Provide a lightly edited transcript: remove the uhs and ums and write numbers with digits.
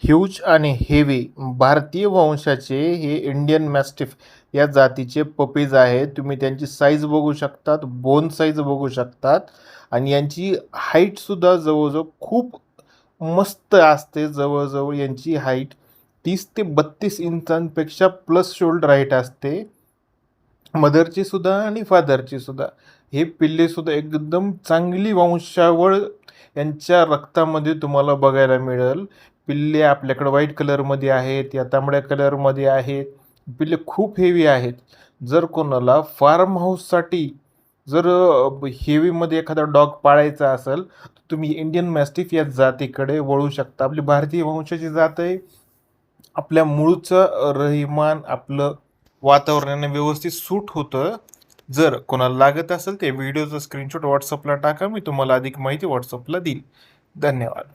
Huge आणि heavy भारतीय वंशाचे हे इंडियन मॅस्टिफ या जातीचे पपीज आहेत. तुम्ही त्यांची साईज बघू शकतात, बोन साईज बघू शकतात आणि यांची हाईटसुद्धा जवळजवळ खूप मस्त असते. जवळजवळ यांची हाईट 30 ते 32 इंचांपेक्षा प्लस शोल्डर हाईट असते. मदरची सुद्धा आणि फादरची सुद्धा. हे पिल्ले सुद्धा एकदम चांगली वंशावळ यांच्या रक्तामध्ये तुम्हाला बघायला मिळेल. पिल्ले आपल्याकडे व्हाईट कलरमध्ये आहेत, या तांबड्या कलरमध्ये आहेत. पिल्ले खूप हेवी आहेत. जर कोणाला फार्म हाऊससाठी जर हेवीमध्ये एखादा डॉग पाळायचा असेल, तर तुम्ही इंडियन मॅस्टिफ या जातीकडे वळू शकता. आपली भारतीय वंशाची जात आहे. आपल्या मूळचं रहिमान आपलं वातावरणाने व्यवस्थित सूट होतं. जर कोणाला लागत असेल ते व्हिडिओचा स्क्रीनशॉट व्हॉट्सअपला टाका. मी तुम्हाला अधिक माहिती व्हॉट्सअपला देईल. धन्यवाद.